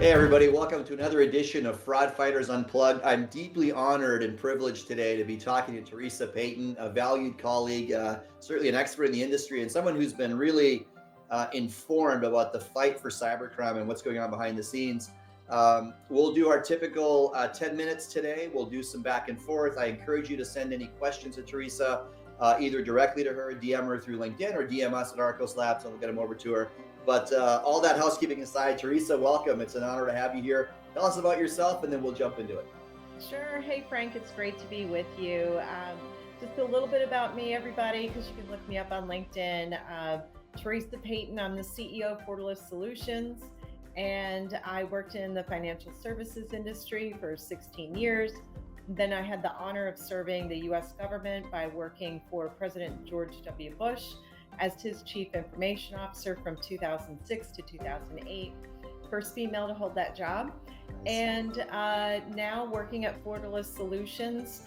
Hey, everybody, welcome to another edition of Fraud Fighters Unplugged. I'm deeply honored and privileged today to be talking to Theresa Payton, a valued colleague, certainly an expert in the industry, and someone who's been really informed about the fight for cybercrime and what's going on behind the scenes. We'll do our typical 10 minutes today. We'll do some back and forth. I encourage you to send any questions to Theresa, either directly to her, DM her through LinkedIn, or DM us at Arcos Labs, and we'll get them over to her. But all that housekeeping aside, Theresa, welcome. It's an honor to have you here. Tell us about yourself, and then we'll jump into it. Sure. Hey, Frank, it's great to be with you. Just a little bit about me, everybody, because you can look me up on LinkedIn. Theresa Payton, I'm the CEO of Fortalist Solutions, and I worked in the financial services industry for 16 years. Then I had the honor of serving the U.S. government by working for President George W. Bush as his Chief Information Officer from 2006 to 2008. First female to hold that job. And now working at Fortalist Solutions,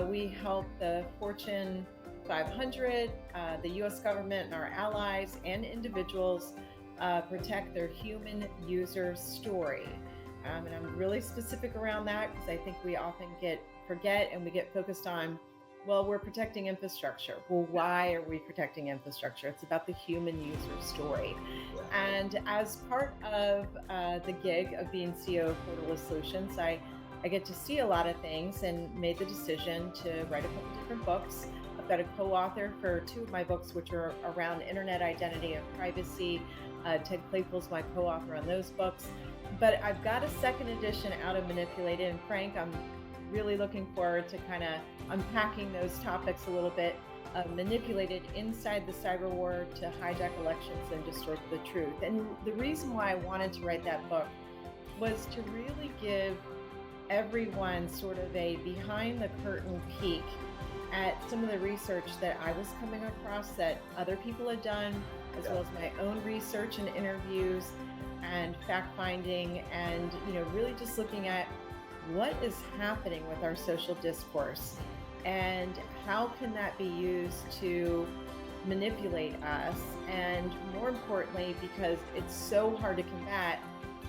we help the Fortune 500, the U.S. government and our allies and individuals protect their human user story. And I'm really specific around that because I think we often forget and we get focused on, well, we're protecting infrastructure. Well, why are we protecting infrastructure? It's about the human user story. And as part of the gig of being CEO of Fortalist Solutions, I get to see a lot of things and made the decision to write a couple different books. I've got a co-author for two of my books, which are around internet identity and privacy. Ted Claypool's my co-author on those books. But I've got a second edition out of Manipulated. And Frank, I'm really looking forward to kind of unpacking those topics a little bit. Manipulated inside the cyber war to hijack elections and distort the truth. And the reason why I wanted to write that book was to really give everyone sort of a behind the curtain peek at some of the research that I was coming across that other people had done, as well as my own research and interviews and fact finding, and really just looking at what is happening with our social discourse and how can that be used to manipulate us, and more importantly, because it's so hard to combat,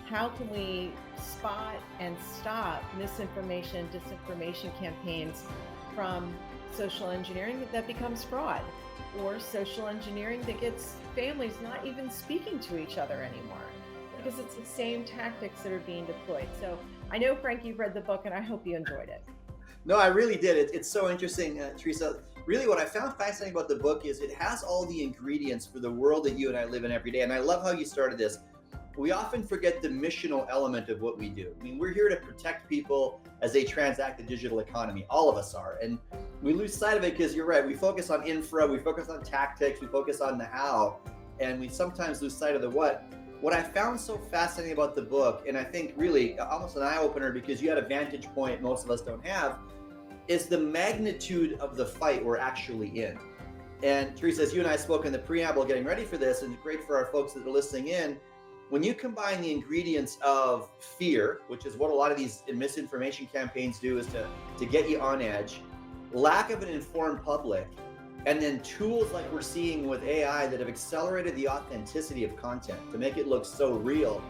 how can we spot and stop misinformation, disinformation campaigns from social engineering that becomes fraud, or social engineering that gets families not even speaking to each other anymore, because it's the same tactics that are being deployed. So I know, Frank, you've read the book, and I hope you enjoyed it. No, I really did. It's so interesting, Theresa. Really, what I found fascinating about the book is it has all the ingredients for the world that you and I live in every day. And I love how you started this. We often forget the missional element of what we do. I mean, we're here to protect people as they transact the digital economy. All of us are. And we lose sight of it because you're right. We focus on infra, we focus on tactics, we focus on the how, and we sometimes lose sight of the what. What I found so fascinating about the book, and I think really almost an eye-opener because you had a vantage point most of us don't have, is the magnitude of the fight we're actually in. And Theresa, as you and I spoke in the preamble getting ready for this, and it's great for our folks that are listening in, when you combine the ingredients of fear, which is what a lot of these misinformation campaigns do, is to get you on edge, lack of an informed public, and then tools like we're seeing with AI that have accelerated the authenticity of content to make it look so real,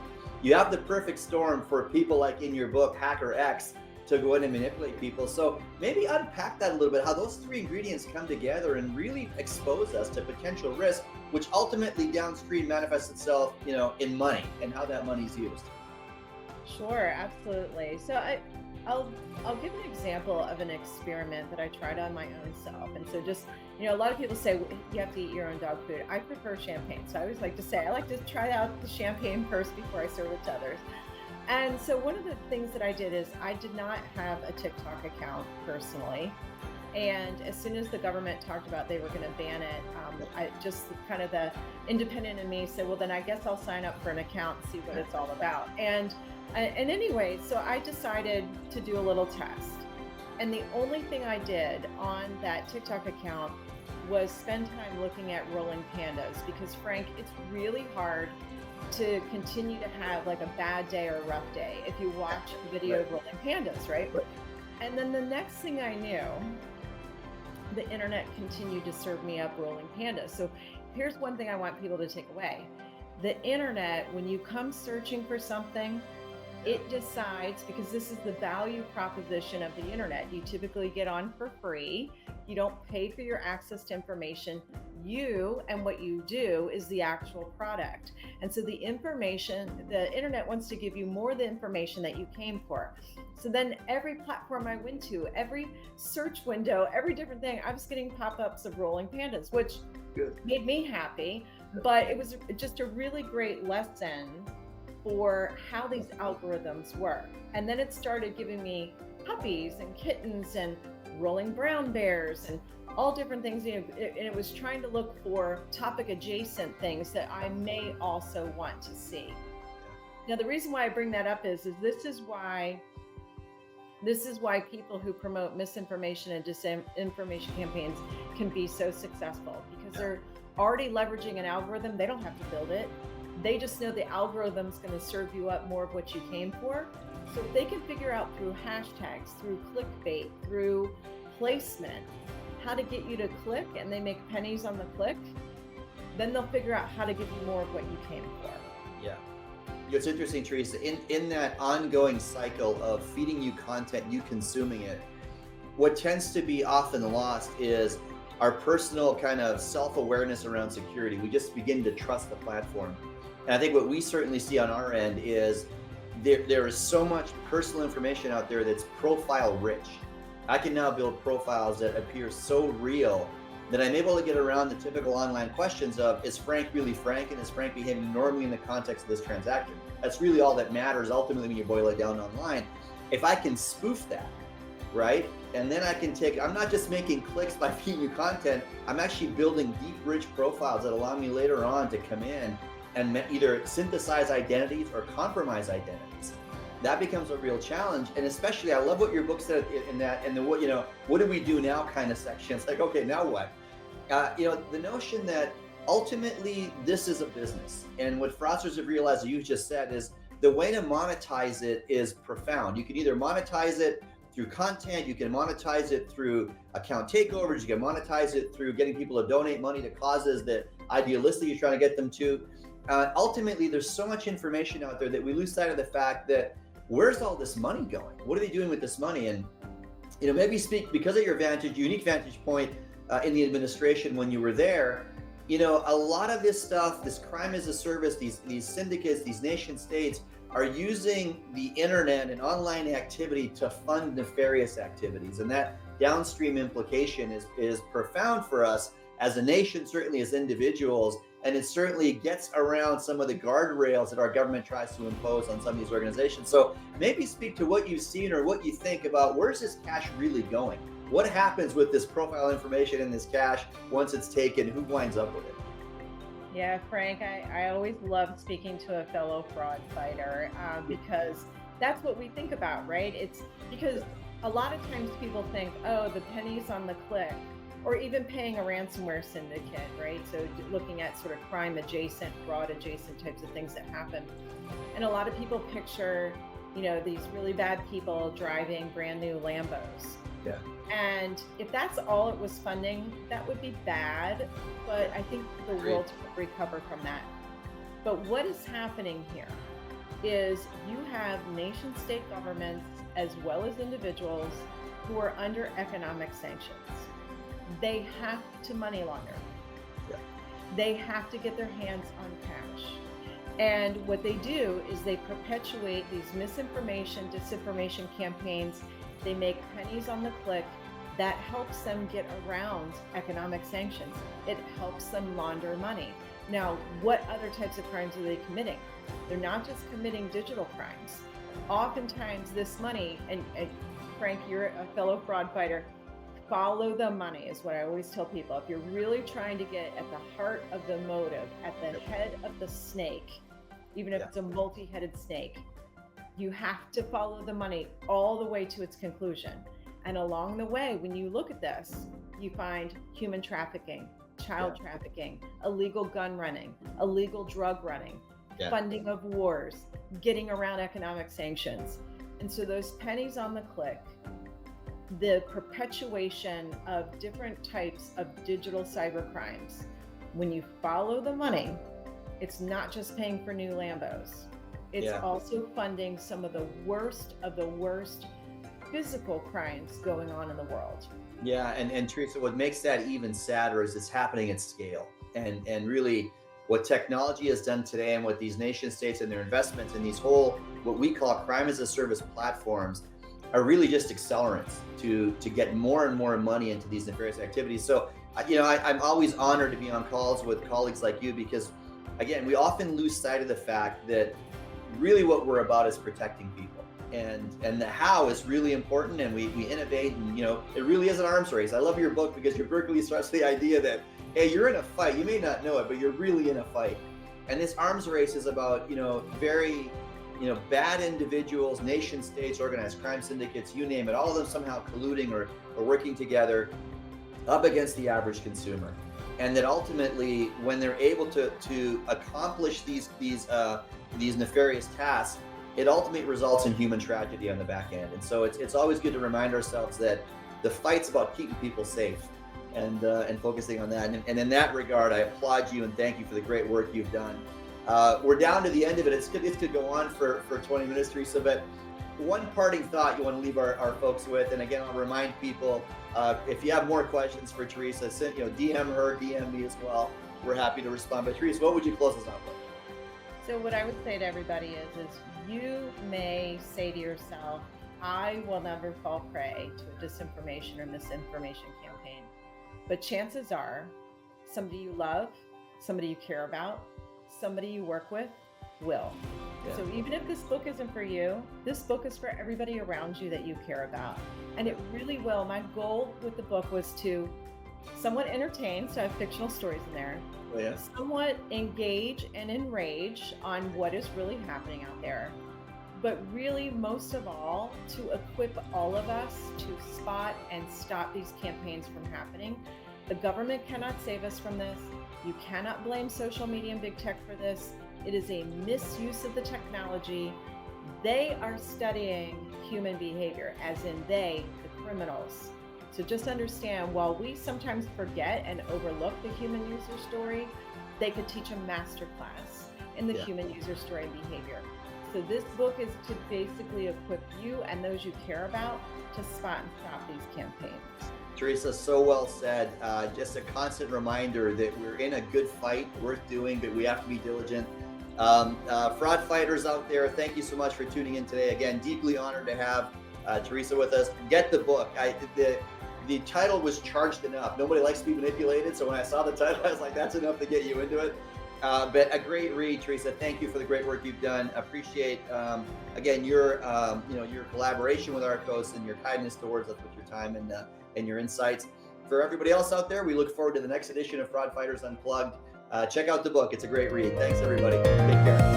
you have the perfect storm for people like in your book, Hacker X, to go in and manipulate people. So maybe unpack that a little bit, how those three ingredients come together and really expose us to potential risk, which ultimately downstream manifests itself, in money and how that money is used. Sure, absolutely. So I'll give an example of an experiment that I tried on my own self. And so just, a lot of people say you have to eat your own dog food. I prefer champagne. So I always like to say, I like to try out the champagne first before I serve it to others. And so one of the things that I did is I did not have a TikTok account personally. And as soon as the government talked about they were going to ban it, I just kind of the independent in me said, well, then I guess I'll sign up for an account and see what it's all about. And anyway, so I decided to do a little test. And the only thing I did on that TikTok account was spend time looking at rolling pandas, because Frank, it's really hard to continue to have like a bad day or a rough day if you watch a video of rolling pandas, right? And then the next thing I knew, the internet continued to serve me up rolling pandas. So here's one thing I want people to take away. The internet, when you come searching for something, Yeah. It decides, because this is the value proposition of the internet. You typically get on for free. You don't pay for your access to information. You and what you do is the actual product. And so the internet wants to give you more of the information that you came for. So then every platform I went to, every search window, every different thing, I was getting pop-ups of rolling pandas, which Good. made me happy. But it was just a really great lesson for how these algorithms work. And then it started giving me puppies and kittens and rolling brown bears and all different things. And it was trying to look for topic adjacent things that I may also want to see. Now, the reason why I bring that up is this is why people who promote misinformation and disinformation campaigns can be so successful, because they're already leveraging an algorithm. They don't have to build it. They just know the algorithm's going to serve you up more of what you came for. So if they can figure out through hashtags, through clickbait, through placement, how to get you to click, and they make pennies on the click, then they'll figure out how to give you more of what you came for. Yeah. It's interesting, Theresa, in that ongoing cycle of feeding you content, you consuming it, what tends to be often lost is our personal kind of self-awareness around security. We just begin to trust the platform. And I think what we certainly see on our end is there is so much personal information out there that's profile rich. I can now build profiles that appear so real that I'm able to get around the typical online questions of, is Frank really Frank, and is Frank behaving normally in the context of this transaction? That's really all that matters ultimately when you boil it down online. If I can spoof that, right? And then I'm not just making clicks by feeding you content, I'm actually building deep, rich profiles that allow me later on to come in and either synthesize identities or compromise identities. That becomes a real challenge. And especially, I love what your book said in that, and what do we do now kind of section. It's like, okay, now what? The notion that ultimately this is a business. And what fraudsters have realized, that you just said, is the way to monetize it is profound. You can either monetize it through content, you can monetize it through account takeovers, you can monetize it through getting people to donate money to causes that idealistically you're trying to get them to. Ultimately, there's so much information out there that we lose sight of the fact that, where's all this money going? What are they doing with this money? And maybe speak, because of your unique vantage point in the administration when you were there. A lot of this stuff, this crime as a service, these syndicates, these nation states are using the internet and online activity to fund nefarious activities, and that downstream implication is profound for us as a nation, certainly as individuals. And it certainly gets around some of the guardrails that our government tries to impose on some of these organizations. So maybe speak to what you've seen or what you think about, where's this cash really going? What happens with this profile information and this cash once it's taken? Who winds up with it? Yeah, Frank, I always love speaking to a fellow fraud fighter because that's what we think about, right? It's because a lot of times people think, oh, the pennies on the click, or even paying a ransomware syndicate, right? So looking at sort of crime adjacent, fraud adjacent types of things that happen. And a lot of people picture, these really bad people driving brand new Lambos. Yeah. And if that's all it was funding, that would be bad, but I think the world could recover from that. But what is happening here is you have nation state governments as well as individuals who are under economic sanctions. They have to money launder. Yeah. They have to get their hands on cash. And what they do is they perpetuate these misinformation, disinformation campaigns. They make pennies on the click. That helps them get around economic sanctions. It helps them launder money. Now, what other types of crimes are they committing? They're not just committing digital crimes. Oftentimes this money, and Frank, you're a fellow fraud fighter, follow the money is what I always tell people. If you're really trying to get at the heart of the motive, at the head of the snake, even if it's a multi-headed snake, you have to follow the money all the way to its conclusion. And along the way, when you look at this, you find human trafficking, child trafficking, illegal gun running, illegal drug running, funding of wars, getting around economic sanctions. And so those pennies on the click, the perpetuation of different types of digital cyber crimes. When you follow the money, it's not just paying for new Lambos. It's Yeah. also funding some of the worst physical crimes going on in the world. Yeah, and Teresa, what makes that even sadder is it's happening at scale. And really what technology has done today and what these nation states and their investments in these whole what we call crime as a service platforms are really just accelerants to get more and more money into these nefarious activities. So I'm always honored to be on calls with colleagues like you because again, we often lose sight of the fact that really what we're about is protecting people, and the how is really important, and we innovate, and it really is an arms race. I love your book because your Berkeley starts the idea that hey, you're in a fight, you may not know it, but you're really in a fight. And this arms race is about very bad individuals, nation states, organized crime syndicates, you name it, all of them somehow colluding or working together up against the average consumer. And that ultimately, when they're able to accomplish these nefarious tasks, it ultimately results in human tragedy on the back end. And so it's always good to remind ourselves that the fight's about keeping people safe and focusing on that. And in that regard, I applaud you and thank you for the great work you've done. We're down to the end of it. It could go on for 20 minutes, Theresa, but one parting thought you want to leave our folks with, and again, I'll remind people, if you have more questions for Theresa, DM her, DM me as well. We're happy to respond. But Theresa, what would you close us out with? So what I would say to everybody is you may say to yourself, I will never fall prey to a disinformation or misinformation campaign. But chances are somebody you love, somebody you care about, somebody you work with will. Yeah. So even if this book isn't for you, this book is for everybody around you that you care about. And it really will. My goal with the book was to somewhat entertain, so I have fictional stories in there, somewhat engage and enrage on what is really happening out there, but really most of all, to equip all of us to spot and stop these campaigns from happening. The government cannot save us from this. You cannot blame social media and big tech for this. It is a misuse of the technology. They are studying human behavior, as in they, the criminals. So just understand, while we sometimes forget and overlook the human user story, they could teach a master class in the human user story and behavior. So this book is to basically equip you and those you care about to spot and stop these campaigns. Theresa, so well said. Just a constant reminder that we're in a good fight, worth doing, but we have to be diligent. Fraud fighters out there, thank you so much for tuning in today. Again, deeply honored to have Theresa with us. Get the book. The title was Charged Enough. Nobody likes to be manipulated, so when I saw the title, I was like, that's enough to get you into it. But a great read, Theresa. Thank you for the great work you've done. Appreciate again your collaboration with Arcos and your kindness towards us with your time and your insights. For everybody else out there, we look forward to the next edition of Fraud Fighters Unplugged. Check out the book. It's a great read. Thanks, everybody. Take care.